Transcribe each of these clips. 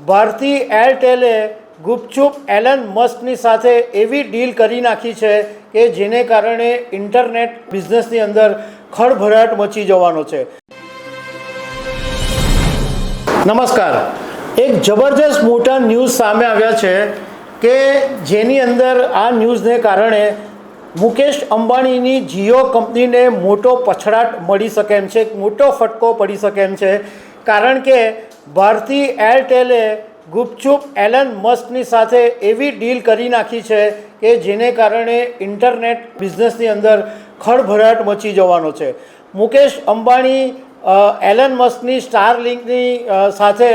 ભારતી એરટેલે ગુપચુપ Allan મસ્કની સાથે એવી deal કરી નાખી છે કે જેને કારણે ઇન્ટરનેટ બિઝનેસની અંદર ખળભળાટ મચી જવાનો છે. નમસ્કાર. એક જબરજસ્ત મોટા ન્યૂઝ સામે આવ્યા છે કે જેની અંદર આ ન્યૂઝને કારણે મુકેશ અંબાણીની જીઓ કંપનીને મોટો પછડાટ મળી શકે એમ છે, મોટો ફટકો પડી શકે એમ છે. કારણ કે ભારતી એરટેલે ગુપચુપ એલન મસ્કની સાથે એવી ડીલ કરી નાખી છે કે જેને કારણે ઇન્ટરનેટ બિઝનેસની અંદર ખળભળાટ મચી જવાનો છે. મુકેશ અંબાણી એલન મસ્કની સ્ટારલિંકની સાથે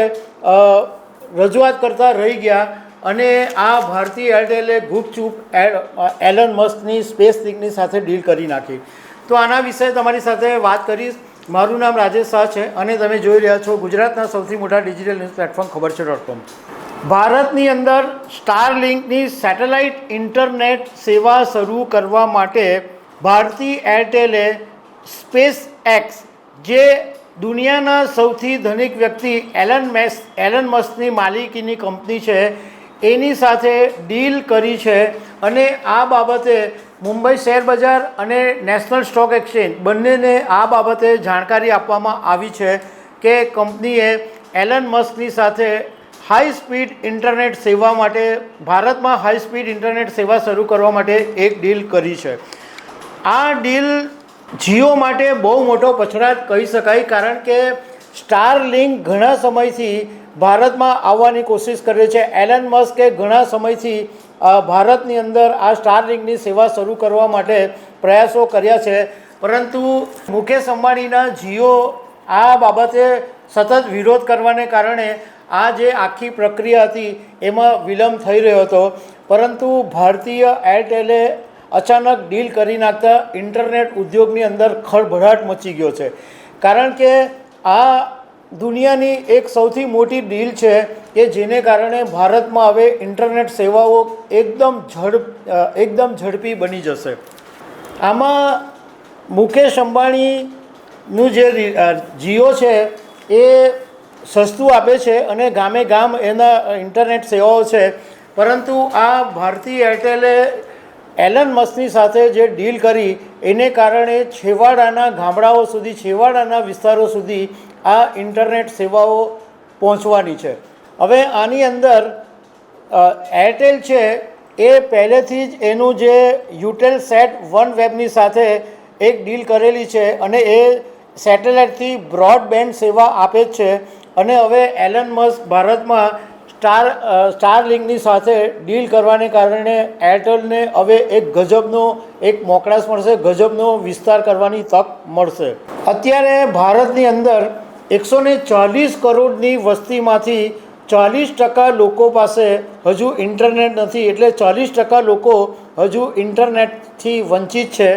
રજૂઆત કરતા રહી ગયા અને આ ભારતી એરટેલે ગુપચુપ એલન મસ્કની સ્પેસલિંકની સાથે ડીલ કરી નાખી. તો આના વિશે તમારી સાથે વાત કરીશ. મારું નામ રાજેશ શાહ છે અને તમે જોઈ રહ્યા છો ગુજરાતના સૌથી મોટા ડિજિટલ ન્યૂઝ પ્લેટફોર્મ ખબર છે.com. ભારતની અંદર સ્ટારલિંકની સેટેલાઇટ ઇન્ટરનેટ સેવા શરૂ કરવા માટે ભારતી એરટેલે સ્પેસ એક્સ, જે દુનિયાના સૌથી ધનિક વ્યક્તિ એલન મસ્કની માલિકીની કંપની છે, એની સાથે ડીલ કરી છે. અને આ બાબતે મુંબઈ શેર બજાર અને નેશનલ સ્ટોક એક્સચેન્જ બંનેને આ બાબતે જાણકારી આપવામાં આવી છે કે કંપનીએ એલન મસ્કની સાથે હાઈ સ્પીડ ઇન્ટરનેટ સેવા માટે, ભારતમાં હાઈ સ્પીડ ઇન્ટરનેટ સેવા શરૂ કરવા માટે એક ડીલ કરી છે. આ ડીલ જીઓ માટે બહુ મોટો પછડાટ કહી શકાય, કારણ કે સ્ટારલિંક ઘણા સમયથી ભારતમાં આવવાની કોશિશ કરે છે. એલન મસ્કે ઘણા સમયથી ભારતની અંદર આ સ્ટારલિંકની સેવા શરૂ કરવા માટે પ્રયાસો કર્યા છે, પરંતુ મુકેશ અંબાણીના જીઓ આ બાબતે સતત વિરોધ કરવાને કારણે આ જે આખી પ્રક્રિયા હતી એમાં વિલંબ થઈ રહ્યો હતો. પરંતુ ભારતીય એરટેલે અચાનક ડીલ કરી નાખતા ઇન્ટરનેટ ઉદ્યોગની અંદર ખળભળાટ મચી ગયો છે. કારણ કે આ દુનિયાની એક સૌથી મોટી ડીલ છે કે જેને કારણે ભારતમાં હવે ઇન્ટરનેટ સેવાઓ એકદમ ઝડપી બની જશે. આમાં મુકેશ અંબાણીનું જે જીઓ છે એ સસ્તું આપે છે અને ગામે ગામ એના ઇન્ટરનેટ સેવાઓ છે, પરંતુ આ ભારતી એરટેલે એલન મસ્કની સાથે જે ડીલ કરી એને કારણે છેવાડાના ગામડાઓ સુધી, છેવાડાના વિસ્તારો સુધી આ ઇન્ટરનેટ સેવાઓ પહોંચવાની છે. હવે આની અંદર એરટેલ છે એ પહેલેથી જ એનું જે યુટેલસેટ વન વેબની સાથે એક ડીલ કરેલી છે અને એ સેટેલાઇટથી બ્રોડબેન્ડ સેવા આપે જ છે. અને હવે એલન મસ્ક ભારતમાં સ્ટારલિંકની સાથે ડીલ કરવાને કારણે એરટેલને હવે એક મોકળાશ મળશે, ગજબનો વિસ્તાર કરવાની તક મળશે. અત્યારે ભારતની અંદર 140 કરોડની વસ્તીમાંથી 40% લોકો પાસે હજુ ઇન્ટરનેટ નથી, એટલે 40% લોકો હજુ ઇન્ટરનેટથી વંચિત છે.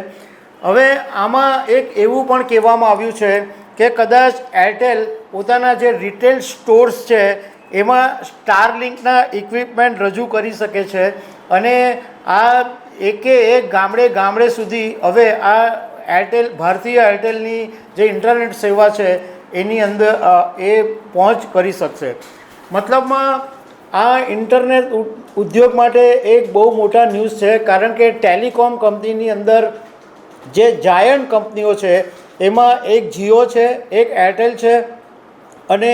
હવે આમાં એક એવું પણ કહેવામાં આવ્યું છે કે કદાચ એરટેલ પોતાના જે રિટેલ સ્ટોર્સ છે એમાં સ્ટારલિંકના ઇક્વિપમેન્ટ રજૂ કરી શકે છે અને આ એક ગામડે સુધી હવે આ ભારતીય એરટેલની જે ઇન્ટરનેટ સેવા છે એની અંદર એ પહોંચ કરી શકશે. મતલબમાં આ ઇન્ટરનેટ ઉદ્યોગ માટે એક બહુ મોટા ન્યૂઝ છે, કારણ કે ટેલિકોમ કંપનીની અંદર જે જાયન્ટ કંપનીઓ છે એમાં એક જીઓ છે, એક એરટેલ છે અને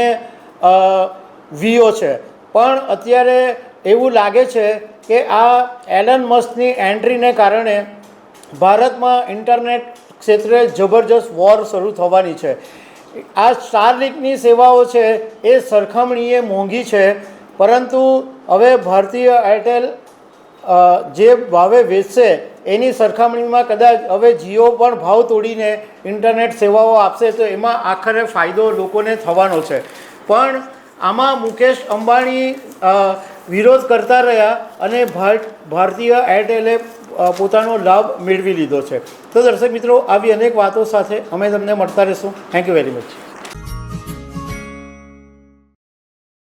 વિયો છે. પણ અત્યારે એવું લાગે છે કે આ એલન મસ્કની એન્ટ્રીને કારણે ભારતમાં ઇન્ટરનેટ ક્ષેત્રે જબરજસ્ત વોર શરૂ થવાની છે. આ સ્ટારલિંકની સેવાઓ છે એ સરખામણીએ મોંઘી છે, પરંતુ હવે ભારતીય એરટેલ જે ભાવે વેચશે એની સરખામણીમાં કદાચ હવે જીઓ પણ ભાવ તોડીને ઇન્ટરનેટ સેવાઓ આપશે તો એમાં આખરે ફાયદો લોકોને થવાનો છે. પણ આમાં મુકેશ અંબાણી વિરોધ કરતા રહ્યા અને ભારતીય એરટેલે પોતાનો લાભ મેળવી લીધો છે. તો દર્શક મિત્રો, આવી અનેક વાતો સાથે અમે તમને મળતા રહીશું. Thank you very much.